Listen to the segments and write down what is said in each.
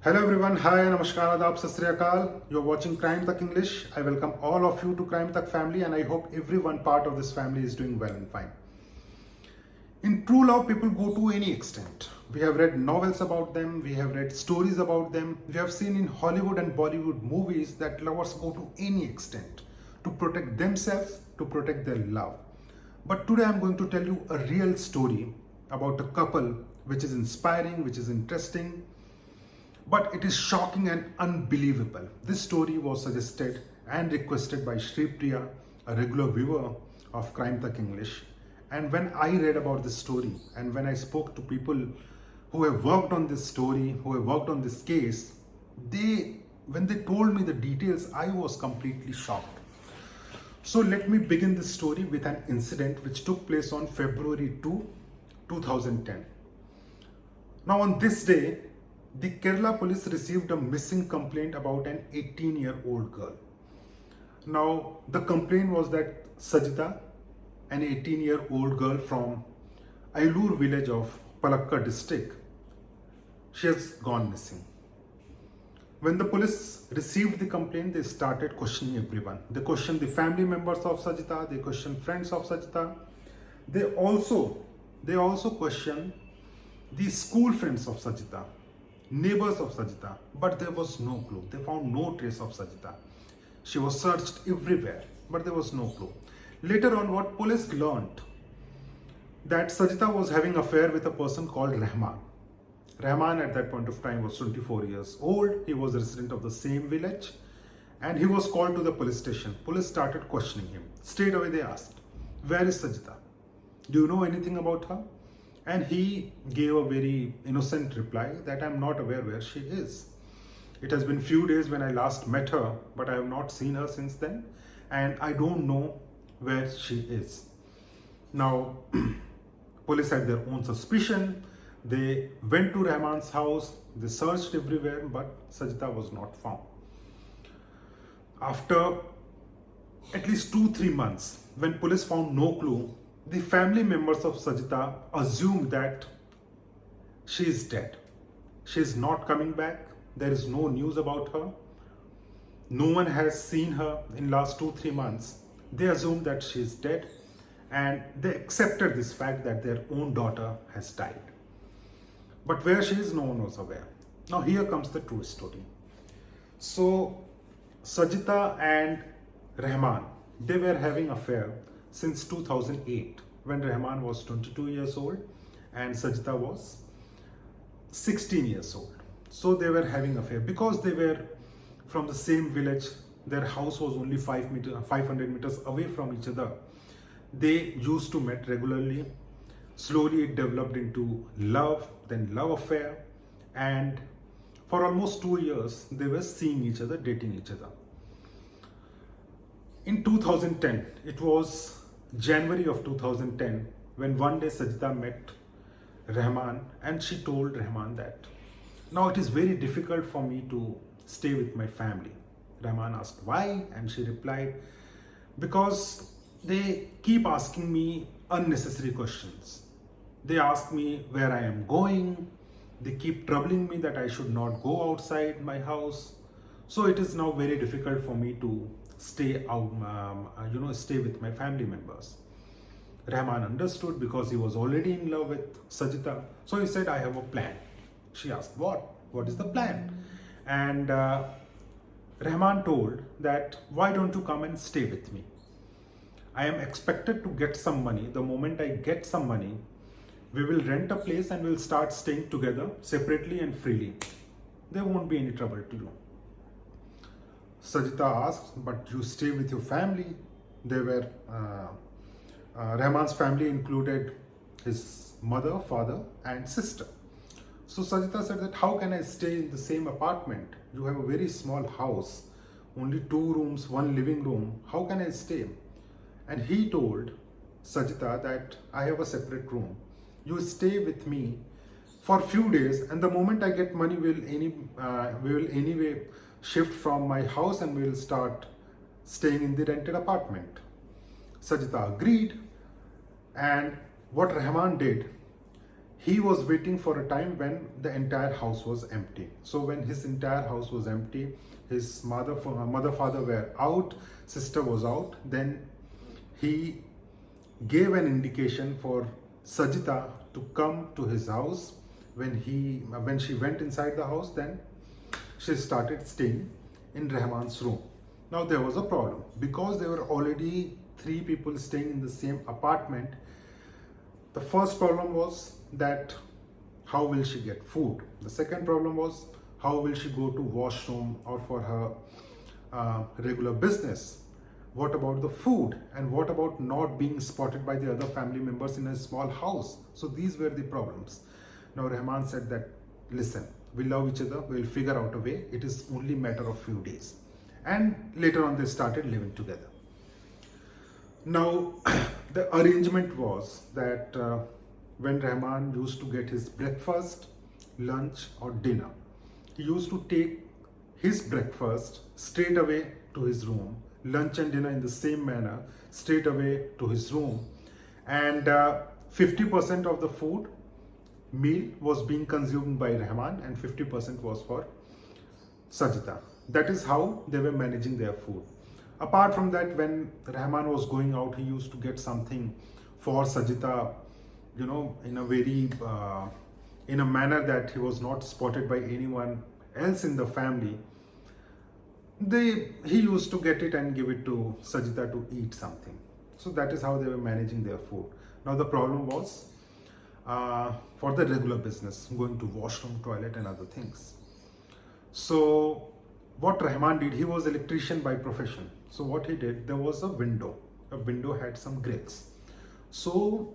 Hello everyone, hi, namaskar, adab, sat sri akal. You're watching Crime Tak English. I welcome all of you to Crime Tak family and I hope everyone part of this family is doing well and fine. In true love, people go to any extent. We have read novels about them, we have read stories about them, we have seen in Hollywood and Bollywood movies that lovers go to any extent to protect themselves, to protect their love. But today I'm going to tell you a real story about a couple which is inspiring, which is interesting, but it is shocking and unbelievable. This story was suggested and requested by Shri Priya, a regular viewer of Crime Tak English. And when I read about this story and when I spoke to people who have worked on this story, who have worked on this case, when they told me the details, I was completely shocked. So let me begin this story with an incident which took place on February 2, 2010. Now on this day, the Kerala police received a missing complaint about an 18-year-old girl. Now, the complaint was that Sajita, an 18-year-old girl from Ailur village of Palakkad district, she has gone missing. When the police received the complaint, they started questioning everyone. They questioned the family members of Sajita, they questioned friends of Sajita. They also questioned the school friends of Sajita, neighbors of Sajita, but there was no clue. They found no trace of Sajita. She was searched everywhere, but there was no clue. Later on, what police learned that Sajita was having an affair with a person called Rahman. Rahman at that point of time was 24 years old. He was a resident of the same village and he was called to the police station. Police started questioning him. Straight away they asked, "Where is Sajita? Do you know anything about her?" And he gave a very innocent reply that I'm not aware where she is. It has been few days when I last met her, but I have not seen her since then. And I don't know where she is. Now, police had their own suspicion. They went to Rahman's house. They searched everywhere, but Sajita was not found. After at least 2-3 months, when police found no clue, the family members of Sajita assumed that she is dead. She is not coming back. There is no news about her. No one has seen her in last 2-3 months. They assumed that she is dead and they accepted this fact that their own daughter has died. But where she is, no one was aware. Now here comes the true story. So Sajita and Rahman, they were having an affair since 2008 when Rahman was 22 years old and Sajita was 16 years old. So they were having an affair because they were from the same village. Their house was only 500 meters away from each other. They used to meet regularly. Slowly it developed into love, then love affair, and for almost 2 years they were seeing each other, dating each other. In 2010, it was January of 2010, when one day Sajita met Rahman and she told Rahman that, "Now it is very difficult for me to stay with my family." Rahman asked why and she replied, "Because they keep asking me unnecessary questions. They ask me where I am going. They keep troubling me that I should not go outside my house. So it is now very difficult for me to stay out, stay with my family members." Rahman understood because he was already in love with Sajita. So he said, "I have a plan." She asked, "What? What is the plan?" And Rahman told that, "Why don't you come and stay with me? I am expected to get some money. The moment I get some money, we will rent a place and we'll start staying together separately and freely. There won't be any trouble to you." Sajita asked, "But you stay with your family." Rahman's family included his mother, father and sister. So Sajita said that, "How can I stay in the same apartment? You have a very small house, only 2 rooms, 1 living room. How can I stay?" And he told Sajita that, "I have a separate room. You stay with me for a few days and the moment I get money, we will anyway shift from my house and we will start staying in the rented apartment." Sajita agreed, and what Rahman did, he was waiting for a time when the entire house was empty. So when his entire house was empty, his mother, father were out, sister was out, then he gave an indication for Sajita to come to his house. When she went inside the house, then she started staying in Rahman's room. Now there was a problem because there were already 3 people staying in the same apartment. The first problem was that how will she get food? The second problem was how will she go to washroom or for her regular business? What about the food? And what about not being spotted by the other family members in a small house? So these were the problems. Now Rahman said that, listen, we love each other, we'll figure out a way. It is only matter of few days. And later on they started living together. Now the arrangement was that when Rahman used to get his breakfast, lunch or dinner, he used to take his breakfast straight away to his room, lunch and dinner in the same manner straight away to his room, and 50% of the food meal was being consumed by Rahman and 50% was for Sajita. That is how they were managing their food. Apart from that, when Rahman was going out, he used to get something for Sajita, in a very in a manner that he was not spotted by anyone else in the family. He used to get it and give it to Sajita to eat something. So that is how they were managing their food. Now the problem was for the regular business, going to washroom, toilet and other things. So what Rahman did, he was electrician by profession. So what he did, there was a window had some grills. So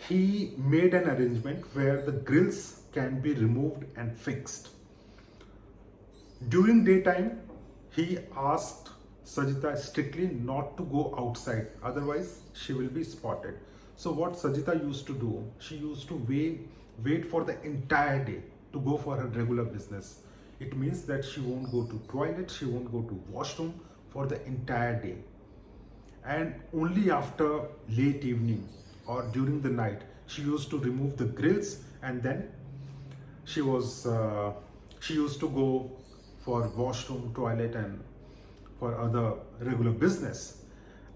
he made an arrangement where the grills can be removed and fixed. During daytime, he asked Sajita strictly not to go outside, otherwise she will be spotted. So what Sajita used to do, she used to wait for the entire day to go for her regular business. It means that she won't go to toilet, she won't go to washroom for the entire day. And only after late evening or during the night, she used to remove the grills, and then she used to go for washroom, toilet and for other regular business.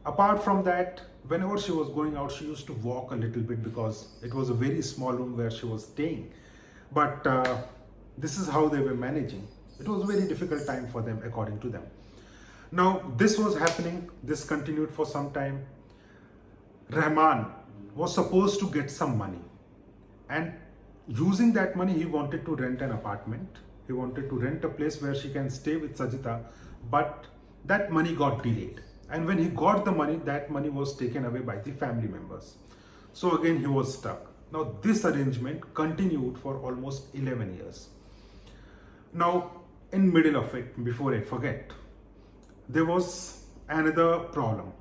Apart from that, whenever she was going out, she used to walk a little bit because it was a very small room where she was staying. But this is how they were managing. It was a very difficult time for them, according to them. Now this was happening, this continued for some time. Rahman was supposed to get some money, and using that money he wanted to rent an apartment. He wanted to rent a place where she can stay with Sajita, but that money got delayed. And when he got the money, that money was taken away by the family members. So again he was stuck. Now this arrangement continued for almost 11 years. Now in middle of it, before I forget, there was another problem.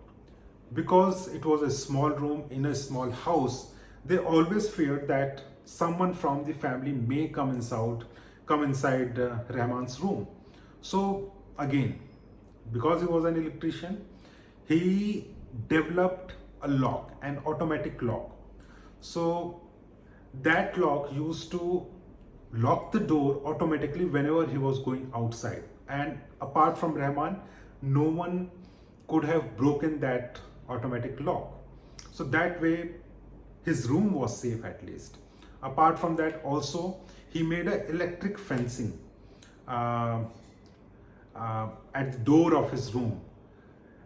Because it was a small room in a small house, they always feared that someone from the family may come inside Rahman's room. So again, because he was an electrician, he developed a lock, an automatic lock. So that lock used to lock the door automatically whenever he was going outside. And apart from Rahman, no one could have broken that automatic lock. So that way his room was safe at least. Apart from that, also he made an electric fencing at the door of his room.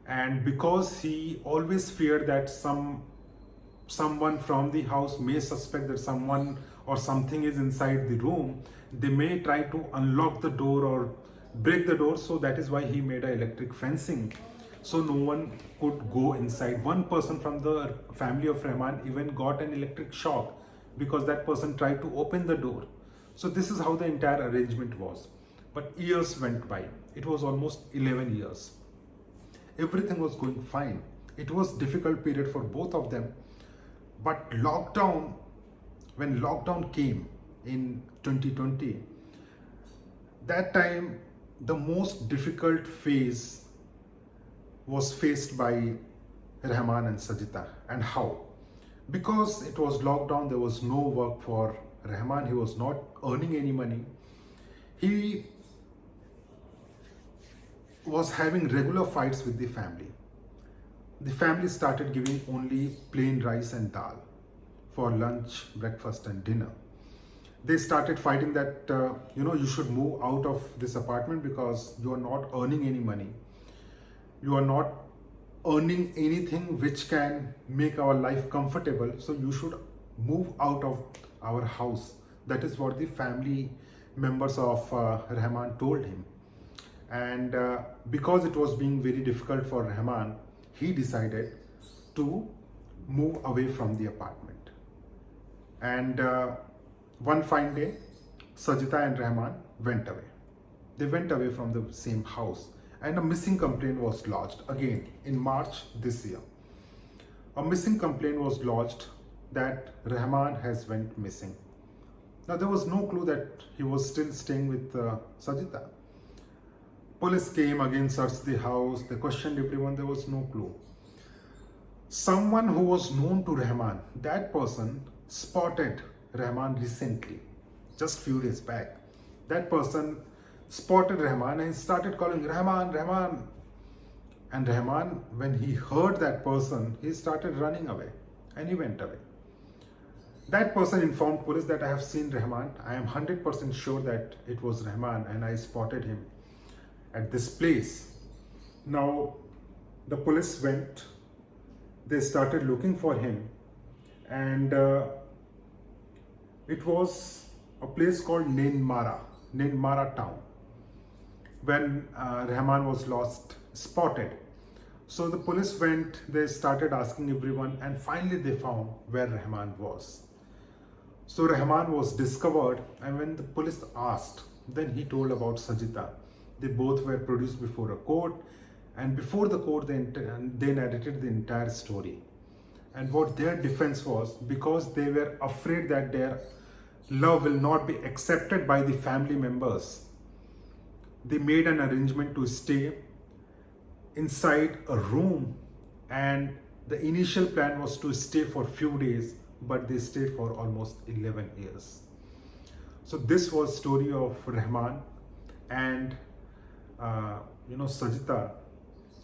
And because he always feared that someone from the house may suspect that someone or something is inside the room, they may try to unlock the door or break the door. So that is why he made an electric fencing, so no one could go inside. One person from the family of Rahman even got an electric shock because that person tried to open the door. So this is how the entire arrangement was. But years went by. It was almost 11 years. Everything was going fine. It was difficult period for both of them. But when lockdown came in 2020, that time the most difficult phase was faced by Rahman and Sajita. And how? Because it was lockdown, there was no work for Rahman. He was not earning any money. He was having regular fights with the family. The family started giving only plain rice and dal for lunch, breakfast, and dinner. They started fighting that you should move out of this apartment because you are not earning any money. You are not earning anything which can make our life comfortable. So you should move out of our house. That is what the family members of Rahman told him. And because it was being very difficult for Rahman, he decided to move away from the apartment. And one fine day, Sajita and Rahman went away. They went away from the same house, and a missing complaint was lodged again in March this year. A missing complaint was lodged that Rahman has went missing. Now there was no clue that he was still staying with Sajita. Police came again, searched the house, they questioned everyone, there was no clue. Someone who was known to Rahman, that person spotted Rahman recently, just few days back. That person spotted Rahman and started calling Rahman, Rahman. And Rahman, when he heard that person, he started running away and he went away. That person informed police that I have seen Rahman. I am 100% sure that it was Rahman and I spotted him at this place. Now the police went, they started looking for him, and it was a place called Nainmara town, when Rahman was lost, spotted. So the police went, they started asking everyone, and finally they found where Rahman was. So Rahman was discovered, and when the police asked, then he told about Sajita. They both were produced before a court, and before the court they narrated the entire story. And what their defense was, because they were afraid that their love will not be accepted by the family members, they made an arrangement to stay inside a room, and the initial plan was to stay for a few days, but they stayed for almost 11 years. So this was story of Rahman and Sajita,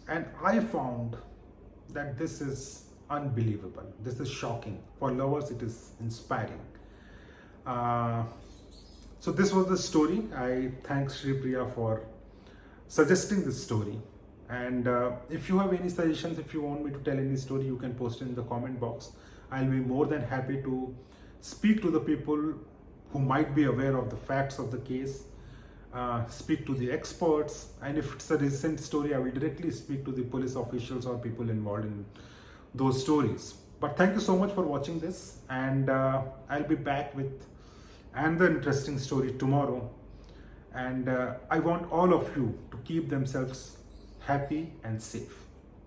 and I found that this is unbelievable. This is shocking. For lovers, it is inspiring. So this was the story. I thank Sri Priya for suggesting this story. And if you have any suggestions, if you want me to tell any story, you can post it in the comment box. I'll be more than happy to speak to the people who might be aware of the facts of the case, speak to the experts, and if it's a recent story, I will directly speak to the police officials or people involved in those stories. But thank you so much for watching this, and I'll be back with another interesting story tomorrow. And I want all of you to keep themselves happy and safe.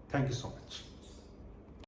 Thank you so much.